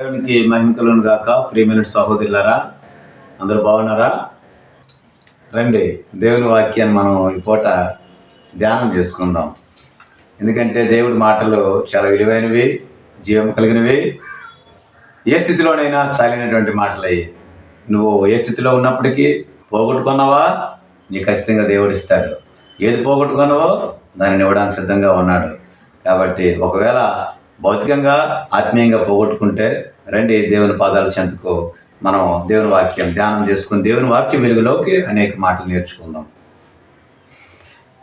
దేవునికి మహిమ కలుగును గాక. ప్రియమైన సహోదరులారా, అందరూ బాగున్నారా? రండి, దేవుని వాక్యాన్ని మనం ఈ పూట ధ్యానం చేసుకుందాం. ఎందుకంటే దేవుడి మాటలు చాలా విలువైనవి, జీవం కలిగినవి. ఏ స్థితిలోనైనా చాలినటువంటి మాటలయ్యి. నువ్వు ఏ స్థితిలో ఉన్నప్పటికీ పోగొట్టుకున్నావా, నీకు ఖచ్చితంగా దేవుడు ఇస్తాడు. ఏది పోగొట్టుకున్నావో దానిని ఇవ్వడానికి సిద్ధంగా ఉన్నాడు. కాబట్టి ఒకవేళ భౌతికంగా ఆత్మీయంగా పోగొట్టుకుంటే రండి, దేవుని పాదాల చెంతకు మనం దేవుని వాక్యం ధ్యానం చేసుకుని దేవుని వాక్యం వెలుగులోకి అనేక మాటలు నేర్చుకుందాం.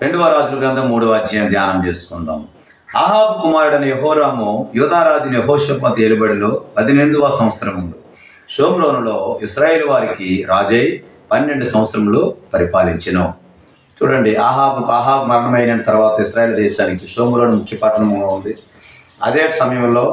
2వ రాజుల గ్రంథం 3వ అధ్యాయం ధ్యానం చేసుకుందాం. ఆహాబు కుమారుడైన యెహోరాము యూదారాజుని యెహోషాపాతు ఏలుబడిలో 18వ సంవత్సరం ముందు షోమ్రోనులో ఇశ్రాయేలు వారికి రాజై 12 సంవత్సరములు పరిపాలించెను. చూడండి, ఆహాబు మరణమైన తర్వాత ఇశ్రాయేల్ దేశానికి షోమ్రోను ముఖ్య పట్టణంగా ఉంది. అదే సమయంలో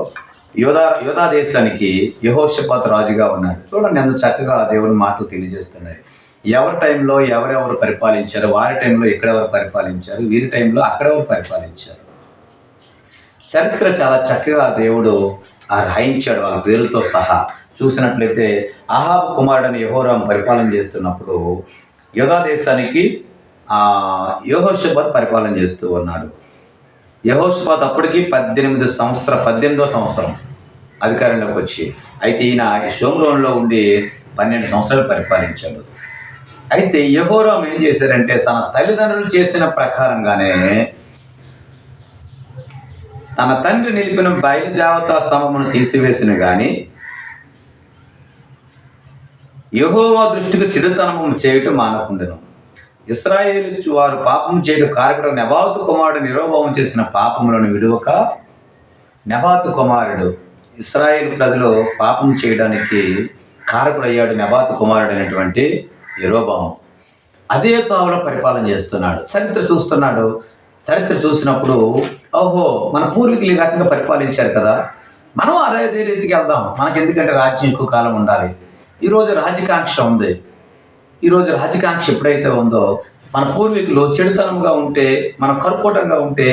యూదా దేశానికి యెహోషాపాతు రాజుగా ఉన్నాడు. చూడండి ఎంత చక్కగా దేవుని మాటలు తెలియజేస్తున్నాయి. ఎవరి టైంలో ఎవరెవరు పరిపాలించారు, వారి టైంలో ఎక్కడెవరు పరిపాలించారు, వీరి టైంలో అక్కడెవరు పరిపాలించారు. చరిత్ర చాలా చక్కగా దేవుడు రాయించాడు, వాళ్ళ పేర్లతో సహా. చూసినట్లయితే ఆహాబు కుమారుడని యెహోరాము పరిపాలన చేస్తున్నప్పుడు యూదా దేశానికి యెహోషాపాతు పరిపాలన చేస్తూ ఉన్నాడు. యెహోషాపాతు అప్పటికి 18వ సంవత్సరం అధికారంలోకి వచ్చి, అయితే ఈయన షోమ్రోనులో ఉండి 12 సంవత్సరాలు పరిపాలించాడు. అయితే యెహోరాము ఏం చేశారంటే తన తల్లిదండ్రులు చేసిన ప్రకారంగానే తన తండ్రి నిలిపిన బయలుదేవతా స్తంభమును తీసివేసిన కానీ యెహోవా దృష్టికి చెడుతనము చేయటం మానకుండెను. ఇశ్రాయేలు వారు పాపం చేయడం కారకుడు నెబాతు కుమారుడు యరొబాము చేసిన పాపములను విడువక, నెబాతు కుమారుడు ఇశ్రాయేలు ప్రజలు పాపం చేయడానికి కారకుడయ్యాడు. నెబాతు కుమారుడు అయినటువంటి యరొబాము అదే తావులో పరిపాలన చేస్తున్నాడు. చరిత్ర చూస్తున్నాడు. చరిత్ర చూసినప్పుడు ఓహో, మన పూర్వీకులు ఈ రకంగా పరిపాలించారు కదా, మనం అదే రీతికి వెళ్దాం. మనకి ఎందుకంటే రాజ్యం ఎక్కువ కాలం ఉండాలి. ఈరోజు రాజకాంక్ష ఉంది. ఈరోజు రాజకాంక్ష ఎప్పుడైతే ఉందో, మన పూర్వీకులు చెడుతనంగా ఉంటే, మన కర్కోటంగా ఉంటే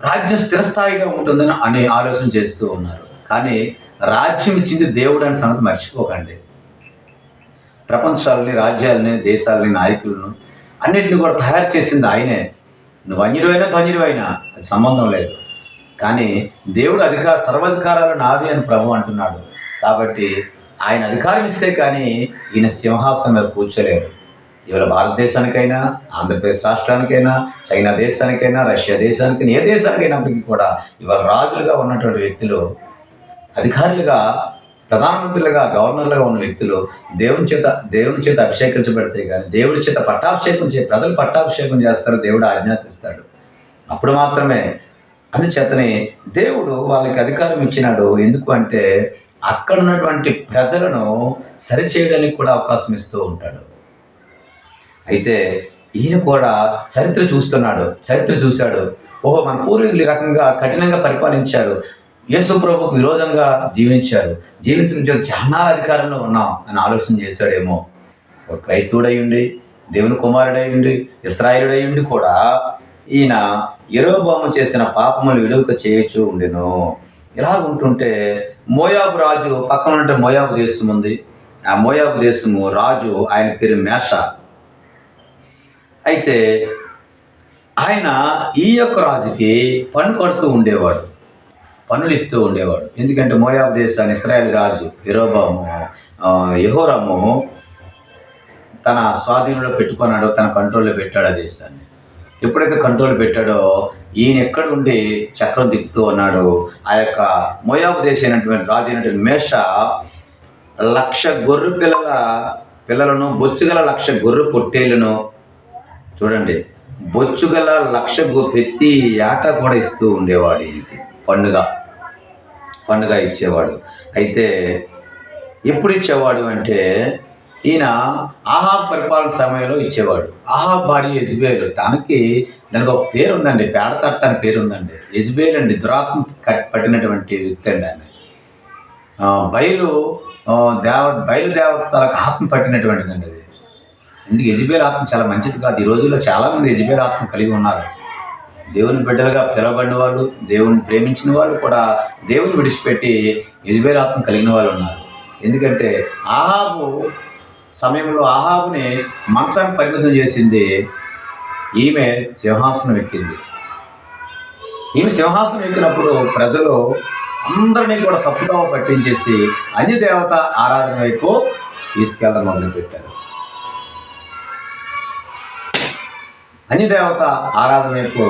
రాజ్యం స్థిరస్థాయిగా ఉంటుందని ఆలోచన చేస్తూ ఉన్నారు. కానీ రాజ్యం ఇచ్చింది దేవుడు అనే సంగతి మర్చిపోకండి. ప్రపంచాలని, రాజ్యాలని, దేశాలని, నాయకులను అన్నింటిని కూడా తయారు చేసింది ఆయనే. నువ్వు అన్యుడైనా ధన్యుడైనా అది సంబంధం లేదు. కానీ దేవుడు సర్వాధికారాలు నావి అని ప్రభు అంటున్నాడు. కాబట్టి ఆయన అధికారం ఇస్తే కానీ ఈయన సింహాసనం మీద కూర్చోలేరు. ఇవాళ భారతదేశానికైనా, ఆంధ్రప్రదేశ్ రాష్ట్రానికైనా, చైనా దేశానికైనా, రష్యా దేశానికైనా, ఏ దేశానికైనప్పటికీ కూడా ఇవాళ రాజులుగా ఉన్నటువంటి వ్యక్తులు, అధికారులుగా, ప్రధానమంత్రులుగా, గవర్నర్లుగా ఉన్న వ్యక్తులు దేవుని చేత అభిషేకించబడితే కానీ, దేవుడి చేత ప్రజలు పట్టాభిషేకం చేస్తారు, దేవుడు ఆజ్ఞాపిస్తాడు. అప్పుడు మాత్రమే. అందుచేతనే దేవుడు వాళ్ళకి అధికారం ఇచ్చినాడు. ఎందుకు అంటే అక్కడ ఉన్నటువంటి ప్రజలను సరిచేయడానికి కూడా అవకాశం ఇస్తూ ఉంటాడు. అయితే ఈయన కూడా చరిత్ర చూస్తున్నాడు. చరిత్ర చూశాడు. ఓహో, మన పూర్వీకులు ఈ రకంగా కఠినంగా పరిపాలించారు, యేసు ప్రభువుకు విరోధంగా జీవించడం చేత చాలా అధికారంలో ఉన్నాం అని ఆలోచన చేశాడేమో. ఒక క్రైస్తవుడయ్యుండి, దేవుని కుమారుడయ్యుండి, ఇశ్రాయేలుడయ్యుండి కూడా ఈయన యరొబాము చేసిన పాపములు విడువక చేయొచ్చు ఉండెను. ఇలా ఉంటుంటే మోయాబు రాజు పక్కన ఉంటే మోయాబు దేశం ఉంది. ఆ మోయాబు దేశము రాజు, ఆయన పేరు మేష. అయితే ఆయన ఈ యొక్క రాజుకి పన్ను కడుతూ ఉండేవాడు, పన్నులు ఇస్తూ ఉండేవాడు. ఎందుకంటే మోయాబు దేశాన్ని ఇశ్రాయేల్ రాజు యెహోరాము తన స్వాధీనంలో పెట్టుకున్నాడో, తన కంట్రోల్లో పెట్టాడు ఆ దేశాన్ని. ఎప్పుడైతే కంట్రోల్ పెట్టాడో ఈయన ఎక్కడ ఉండి చక్రం తిప్పుతూ ఉన్నాడు. ఆ యొక్క మోయాబు దేశం అయినటువంటి రాజు అయినటువంటి మేష 1,00,000 గొర్రె పిల్లలను, బొచ్చుగల 1,00,000 గొర్రె పొట్టేళ్ళను, చూడండి, బొచ్చుగల 1,00,000 ప్రతి ఏటా కూడా ఇస్తూ ఉండేవాడు. ఈయనకి పన్నుగా ఇచ్చేవాడు. అయితే ఎప్పుడు ఇచ్చేవాడు అంటే ఈయన ఆహాబు పరిపాలన సమయంలో ఇచ్చేవాడు. ఆహాబు భార్య యెజబెలు, దానికి ఒక పేరు ఉందండి, పేడతట్ట అని పేరు ఉందండి. యెజబెలు అండి, దురాత్మ పట్టినటువంటి వ్యక్తి అండి ఆమె. బయలుదేవతలకు ఆత్మ పట్టినటువంటిదండి అది. ఎందుకు యెజబెలు ఆత్మ చాలా మంచిది కాదు. ఈ రోజుల్లో చాలామంది యెజబెలు ఆత్మ కలిగి ఉన్నారు. దేవుని బిడ్డలుగా పిలవబడిన వాళ్ళు, దేవుని ప్రేమించిన వాళ్ళు కూడా దేవుని విడిచిపెట్టి యెజెబెలు ఆత్మ కలిగిన వాళ్ళు ఉన్నారు. ఎందుకంటే ఆహాబు సమయంలో ఆహాబుని మంచానికి పరిమితం చేసింది, ఈమె సింహాసనం ఎక్కింది. ఈమె సింహాసనం ఎక్కినప్పుడు ప్రజలు అందరినీ కూడా తప్పుదోవ పట్టించేసి అన్య దేవత ఆరాధన వైపు తీసుకెళ్ళడం మొదలుపెట్టారు. అన్య దేవత ఆరాధన వైపు